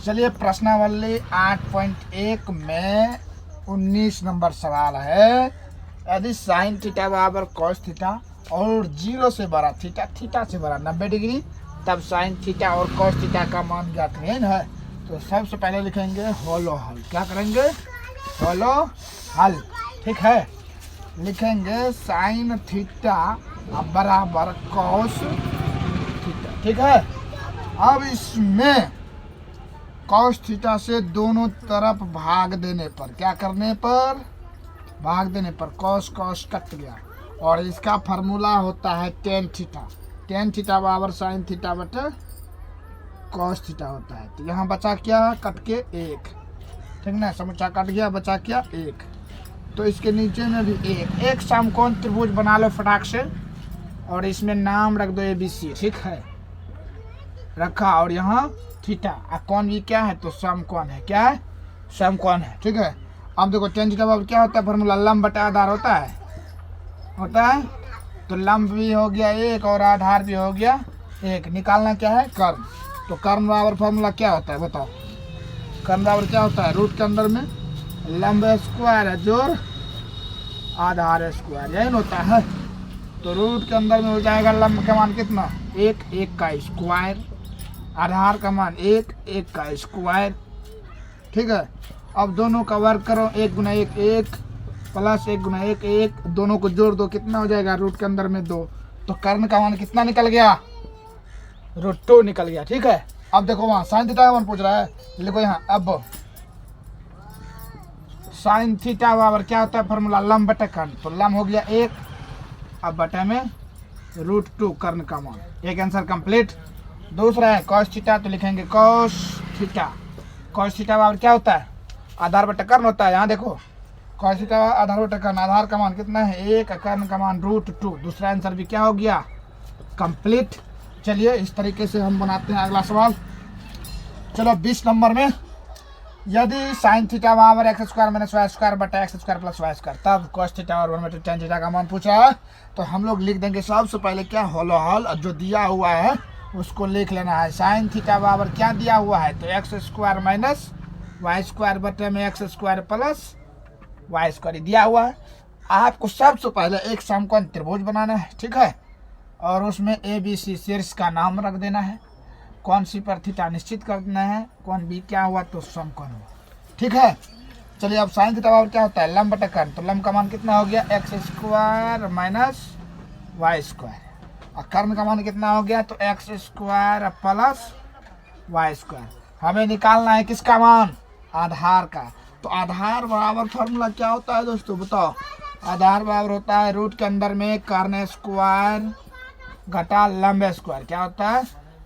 चलिए प्रश्नावली 8.1 में 19 नंबर सवाल है। यदि साइन थीटा बराबर कॉस थीटा और 0 से बड़ा थीटा से बड़ा 90 डिग्री, तब साइन थीटा और कॉस थीटा का मान ज्ञात है। तो सबसे पहले लिखेंगे होलो हल। क्या करेंगे? होलो हल। ठीक है, लिखेंगे साइन थीटा बराबर कॉस थीटा। ठीक है, अब इसमें कॉस थीटा से दोनों तरफ भाग देने पर, क्या करने पर? भाग देने पर कॉस कॉस कट गया और इसका फार्मूला होता है टेन थीटा। टेन थीटा बराबर साइन थीटा बटे कॉस थीटा होता है। तो यहाँ बचा क्या? कट के एक। ठीक ना, समोसा कट गया, बचा क्या? एक। तो इसके नीचे में भी एक समकोण त्रिभुज बना लो फटाक से और इसमें नाम रख दो ABC। ठीक है, रखा। और यहाँ थीटा कोण भी क्या है? तो समकोण है। क्या है? समकोण है। ठीक है, अब देखो टेन थीटा बराबर क्या होता है? फॉर्मूला लंब बटा आधार होता है। तो लंब भी हो गया एक और आधार भी हो गया एक। निकालना क्या है? कर्ण। तो कर्ण बराबर फॉर्मूला क्या होता है बताओ? कर्ण बराबर क्या होता है? रूट के अंदर में लंब स्क्वायर है जोड़ आधार स्क्वायर, यही होता है। तो रूट के अंदर में हो जाएगा लंब का मान कितना? एक का स्क्वायर, आधार का मान एक का स्क्वायर। ठीक है, अब दोनों का वर्ग करो, 1 गुना 1 प्लस 1 गुना 1 दोनों को जोड़ दो, कितना हो जाएगा? रूट के अंदर में 2। तो कर्ण का मान कितना निकल गया? √2 निकल गया। ठीक है, अब देखो वहाँ साइन थीटा का मान पूछ रहा है, लिखो यहाँ। अब साइन थीटा बराबर क्या होता है? फॉर्मूला लंब बटे कर्ण। तो लंब हो गया 1, अब बटे में √2 कर्ण का मान। एक आंसर कंप्लीट। दूसरा है कॉस थीटा, तो लिखेंगे कॉस थीटा। कॉस थीटा बराबर क्या होता है? आधार बटे कर्ण होता है। यहाँ देखो कॉस थीटा आधार बटे कर्ण, आधार का मान कितना है? 1, कर्ण का मान √2। दूसरा आंसर भी क्या हो गया? कंप्लीट। चलिए इस तरीके से हम बनाते हैं अगला सवाल। चलो 20 नंबर में, यदि साइन थीटा बराबर x² - y² बटा x² + y², तब कॉस थीटा और 1/tan टेन थीटा का मान पूछा है। तो हम लोग लिख देंगे सबसे पहले क्या? होलो हल। जो दिया हुआ है उसको लिख लेना है। साइन थीटा बराबर क्या दिया हुआ है? तो x² - y² बटे में x² + y² दिया हुआ है। आपको सबसे पहले एक समकोण त्रिभुज बनाना है। ठीक है, और उसमें ABC शीर्ष का नाम रख देना है, कौन सी पर थीटा निश्चित कर देना है, कौन भी क्या हुआ तो समकोण हुआ। ठीक है, चलिए अब साइन थीटा बराबर क्या होता है? लंब बटे कर्ण। तो लंब का मान कितना हो गया? x² - y²। और कर्ण का मान कितना हो गया? तो x² + y²। हमें निकालना है किसका मान? आधार का। तो आधार बराबर फॉर्मूला क्या होता है दोस्तों बताओ? आधार बराबर होता है रूट के अंदर में कर्ण स्क्वायर घटा लंब स्क्वायर। क्या होता है?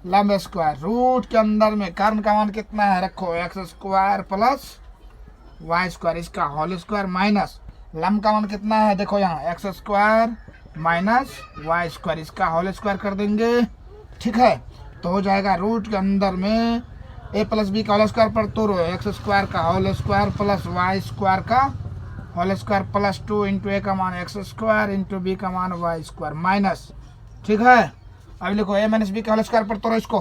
लंब स्क्वायर। रूट के अंदर में कर्ण का मान कितना है? रखो x² + y², इसका होल स्क्वायर माइनस लंब का मान कितना है? देखो यहाँ x² - y², इसका होल स्क्वायर कर देंगे। ठीक है, तो हो जाएगा रूट के अंदर में a + b का होल स्क्वायर पर तो x² का होल स्क्वायर प्लस y² का होल स्क्वायर प्लस 2 × a का मान x² × b का मान y² माइनस। ठीक है, अब लिखो a - b का होल स्क्वायर पर तो इसको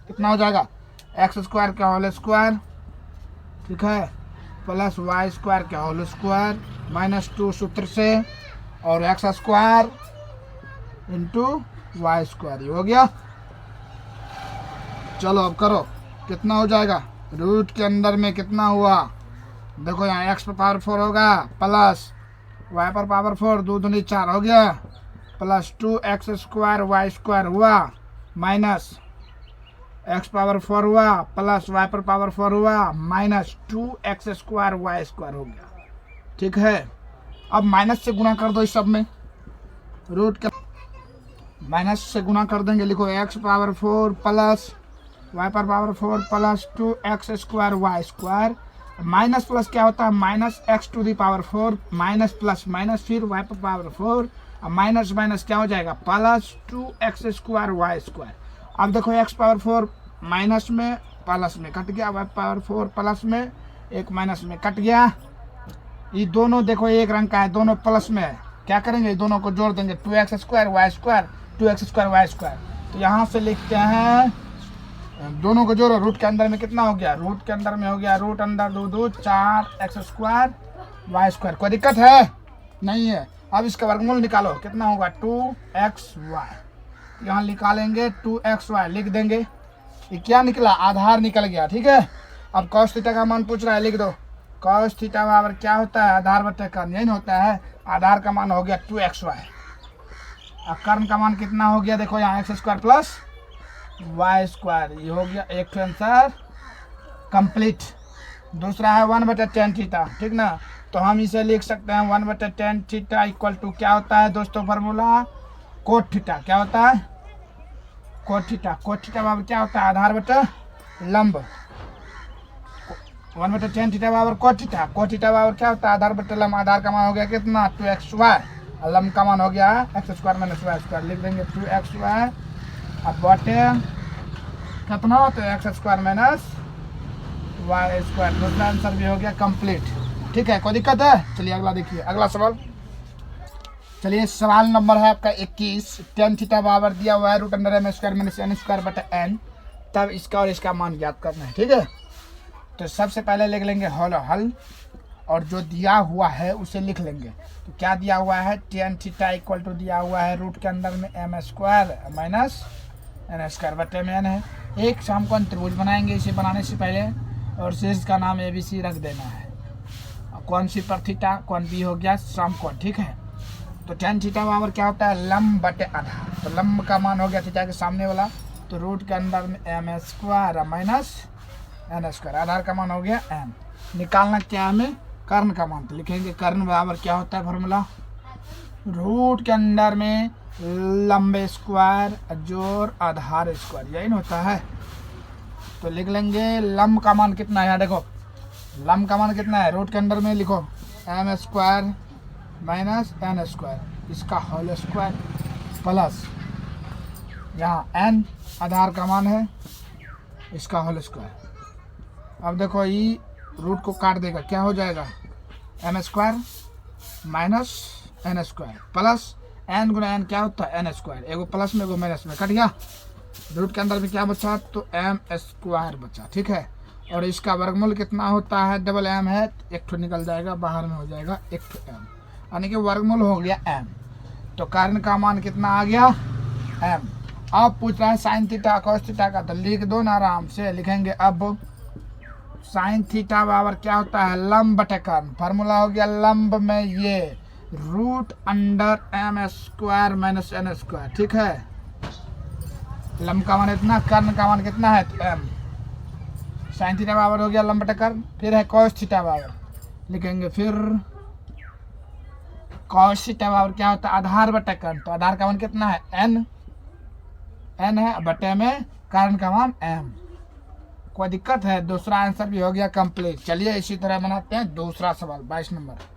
कितना हो जाएगा? x² का होल स्क्वायर, ठीक है, प्लस y² का होल स्क्वायर माइनस 2 सूत्र से और x² × y²। ये हो गया। चलो अब करो, कितना हो जाएगा? रूट के अंदर में कितना हुआ? देखो यहाँ x पर पावर 4 होगा प्लस y पर पावर 4, 2 दूनी 4 हो गया, प्लस 2x² y² हुआ माइनस x पावर 4 हुआ प्लस y पर पावर 4 हुआ माइनस 2x² y² हो गया। ठीक है, अब माइनस से गुना कर दो इस सब में, रूट के माइनस से गुना कर देंगे। लिखो x पावर 4 प्लस y पर power 4 plus 2x² y² minus plus क्या होता है? Minus x⁴ minus plus minus फिर y पर पावर 4 माइनस माइनस क्या हो जाएगा? Plus 2x² y²। अब देखो x पावर 4 माइनस में प्लस में कट गया, y पावर 4 प्लस में एक माइनस में कट गया। ये दोनों देखो एक रंग का है, दोनों प्लस में है। क्या करेंगे? दोनों को जोड़ देंगे, 2x² y², 2x² y²। तो यहाँ से लिखते हैं दोनों को जोड़ो, रूट के अंदर में कितना हो गया, रूट के अंदर में हो गया रूट अंदर 2 4 एक्स स्क्वायर वाई स्क्वायर। कोई दिक्कत है नहीं है। अब इसका वर्गमूल निकालो, कितना होगा 2xy। यहाँ निकालेंगे 2xy, लिख देंगे। ये क्या निकला, आधार निकल गया। ठीक है, अब cos थीटा का मान पूछ रहा है, लिख दो। cos थीटा बराबर क्या होता है, आधार बटे कर्ण, यही होता है। आधार का मान हो गया 2xy, और कर्ण का मान कितना हो गया, देखो यहाँ X square plus Y square. ये हो गया एक आंसर कंप्लीट। दूसरा है 1/tan थीटा, ठीक ना। तो हम इसे लिख सकते हैं 1/tan थीटा इक्वल टू क्या होता है दोस्तों, फार्मूला कोट थीटा। क्या होता है, कोट थीटा। कोट थीटा बराबर क्या होता है, आधार बटे लंब। 1/tan थीटा बराबर कोट थीटा। कोट थीटा बराबर क्या होता है, आधार बटे लंब। आधार का मान हो गया कितना 2xy, और लंब का मान हो गया X square minus Y square. लिख देंगे 2xy अब बटे कितना, तो X square minus Y square. दूसरा आंसर भी हो गया कंप्लीट। ठीक है, कोई दिक्कत है। चलिए अगला देखिए, अगला सवाल। चलिए सवाल नंबर है आपका 21। tan थीटा बराबर दिया हुआ है root under M square minus N square बटे एन। तब इसका और इसका मान याद करना है। ठीक है, तो सबसे पहले लिख लेंगे हल, और जो दिया हुआ है उसे लिख लेंगे। तो क्या दिया हुआ है, tan थीटा इक्वल टू दिया हुआ है रूट के अंदर में M square minus N square बटे में एन है। एक समकोण त्रिभुज बनाएंगे इसे बनाने से पहले, और शेष का नाम ABC रख देना है। कौन सी पर थीटा, कौन बी हो गया समकोण। ठीक है, तो tan थीटा बराबर क्या होता है, लंब बटे आधार। तो लंब का मान हो गया थीटा के सामने वाला, तो रूट के अंदर में M square minus N square. आधार का मान हो गया एम। निकालना क्या है हमें, कर्ण का मान। तो लिखेंगे कर्ण बराबर क्या होता है, फार्मूला रूट के अंदर में लंबे स्क्वायर जोड़ आधार स्क्वायर, यही होता है। तो लिख लेंगे लंब का मान कितना है, देखो लंब का मान कितना है, रूट के अंदर में लिखो M square minus N square, इसका होल स्क्वायर प्लस यहाँ एन आधार का मान है, इसका होल स्क्वायर। अब देखो ये रूट को काट देगा, क्या हो जाएगा, M square minus N square plus N गुना एन क्या होता है एन स्क्वायर। एगो प्लस में एगो माइनस में कट गया। रूट के अंदर में क्या बचा, तो एम स्क्वायर बचा। ठीक है, और इसका वर्गमूल कितना होता है, डबल एम है, एक ठो निकल जाएगा बाहर में, हो जाएगा एक ठो एम, यानी कि वर्गमूल हो गया एम। तो कर्ण का मान कितना आ गया एम। अब पूछ रहा है साइन थीटा कॉस थीटा का, तो लिख दो ना आराम से। लिखेंगे अब साइन थीटा बराबर क्या होता है, लंब बटे कर्ण। फार्मूला हो गया लंब में ये root under M square minus N square. ठीक है, लंब का मान इतना, कर्ण का मान कितना है, तो एम। साइन थीटा बराबर हो गया लंब बटे कर्ण। फिर है कॉस थीटा बराबर, लिखेंगे फिर कॉस थीटा बराबर क्या होता है, आधार बटे कर्ण। तो आधार का मान कितना है एन, एन है बटे में कर्ण का मान एम। कोई दिक्कत है, दूसरा आंसर भी हो गया कंप्लीट। चलिए इसी तरह बनाते हैं दूसरा सवाल 22 नंबर।